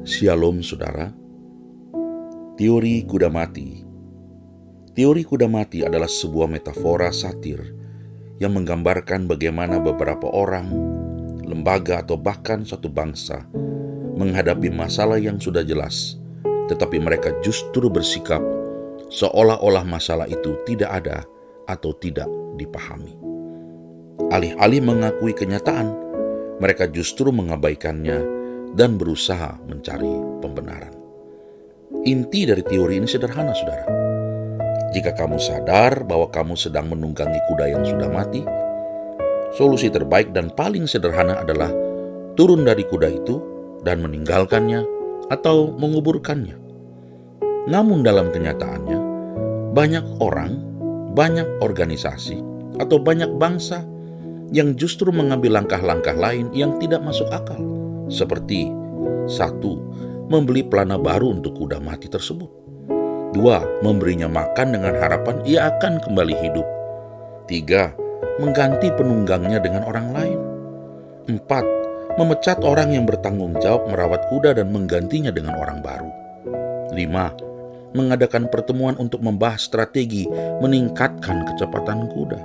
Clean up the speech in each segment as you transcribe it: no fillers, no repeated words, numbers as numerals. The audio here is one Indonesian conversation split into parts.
Shalom saudara. Teori kuda mati. Teori kuda mati adalah sebuah metafora satir yang menggambarkan bagaimana beberapa orang, lembaga atau bahkan satu bangsa menghadapi masalah yang sudah jelas, tetapi mereka justru bersikap seolah-olah masalah itu tidak ada atau tidak dipahami. Alih-alih mengakui kenyataan, mereka justru mengabaikannya dan berusaha mencari pembenaran. Inti dari teori ini sederhana, saudara. Jika kamu sadar bahwa kamu sedang menunggangi kuda yang sudah mati, solusi terbaik dan paling sederhana adalah turun dari kuda itu dan meninggalkannya atau menguburkannya. Namun dalam kenyataannya, banyak orang, banyak organisasi, atau banyak bangsa yang justru mengambil langkah-langkah lain yang tidak masuk akal. Seperti 1. Membeli pelana baru untuk kuda mati tersebut. 2. Memberinya makan dengan harapan ia akan kembali hidup. 3. Mengganti penunggangnya dengan orang lain. 4. Memecat orang yang bertanggung jawab merawat kuda dan menggantinya dengan orang baru. 5. Mengadakan pertemuan untuk membahas strategi meningkatkan kecepatan kuda.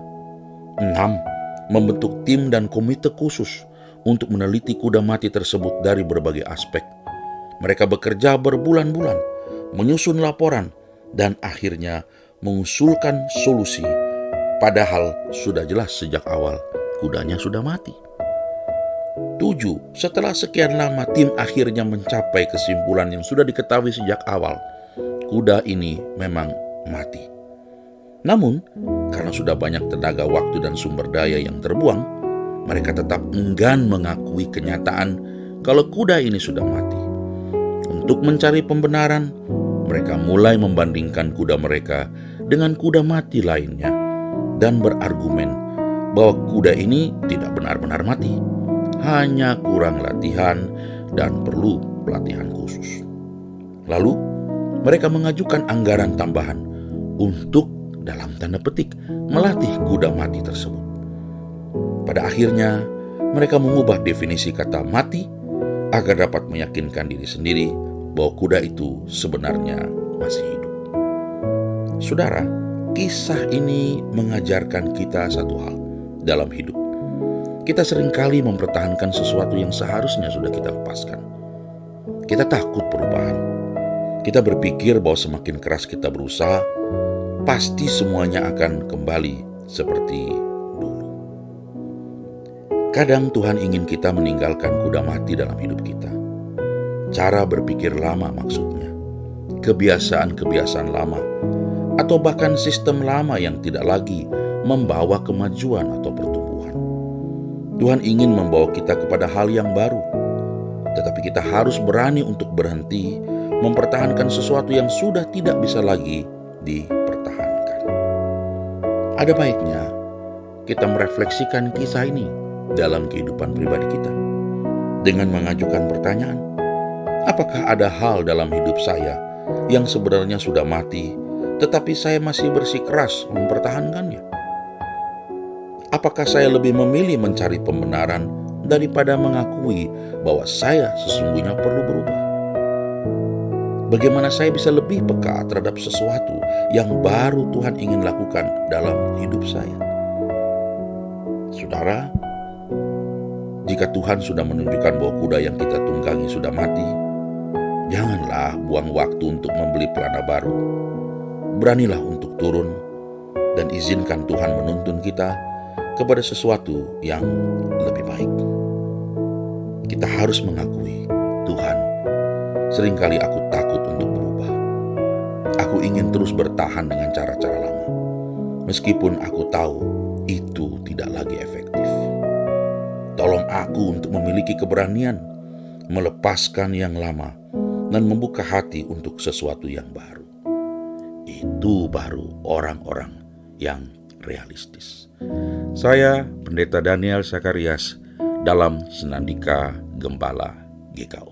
6. Membentuk tim dan komite khusus untuk meneliti kuda mati tersebut dari berbagai aspek. Mereka bekerja berbulan-bulan, menyusun laporan, dan akhirnya mengusulkan solusi. Padahal sudah jelas sejak awal kudanya sudah mati. 7. Setelah sekian lama tim akhirnya mencapai kesimpulan yang sudah diketahui sejak awal. Kuda ini memang mati. Namun, karena sudah banyak tenaga, waktu, dan sumber daya yang terbuang, mereka tetap enggan mengakui kenyataan kalau kuda ini sudah mati. Untuk mencari pembenaran, mereka mulai membandingkan kuda mereka dengan kuda mati lainnya dan berargumen bahwa kuda ini tidak benar-benar mati, hanya kurang latihan dan perlu pelatihan khusus. Lalu, mereka mengajukan anggaran tambahan untuk, dalam tanda petik, melatih kuda mati tersebut. Pada akhirnya, mereka mengubah definisi kata mati agar dapat meyakinkan diri sendiri bahwa kuda itu sebenarnya masih hidup. Saudara, kisah ini mengajarkan kita satu hal dalam hidup. Kita seringkali mempertahankan sesuatu yang seharusnya sudah kita lepaskan. Kita takut perubahan. Kita berpikir bahwa semakin keras kita berusaha, pasti semuanya akan kembali seperti dulu. Kadang Tuhan ingin kita meninggalkan kuda mati dalam hidup kita. Cara berpikir lama maksudnya, kebiasaan-kebiasaan lama, atau bahkan sistem lama yang tidak lagi membawa kemajuan atau pertumbuhan. Tuhan ingin membawa kita kepada hal yang baru, tetapi kita harus berani untuk berhenti mempertahankan sesuatu yang sudah tidak bisa lagi dipertahankan. Ada baiknya kita merefleksikan kisah ini dalam kehidupan pribadi kita dengan mengajukan pertanyaan, apakah ada hal dalam hidup saya yang sebenarnya sudah mati tetapi saya masih bersikeras mempertahankannya? Apakah saya lebih memilih mencari pembenaran daripada mengakui bahwa saya sesungguhnya perlu berubah? Bagaimana saya bisa lebih peka terhadap sesuatu yang baru Tuhan ingin lakukan dalam hidup saya? Saudara, jika Tuhan sudah menunjukkan bahwa kuda yang kita tunggangi sudah mati, janganlah buang waktu untuk membeli pelana baru. Beranilah untuk turun dan izinkan Tuhan menuntun kita kepada sesuatu yang lebih baik. Kita harus mengakui, Tuhan, seringkali aku takut untuk berubah. Aku ingin terus bertahan dengan cara-cara lama, meskipun aku tahu itu tidak lagi efektif. Tolong aku untuk memiliki keberanian, melepaskan yang lama, dan membuka hati untuk sesuatu yang baru. Itu baru orang-orang yang realistis. Saya Pendeta Daniel Zakarias dalam Senandika Gembala GKO.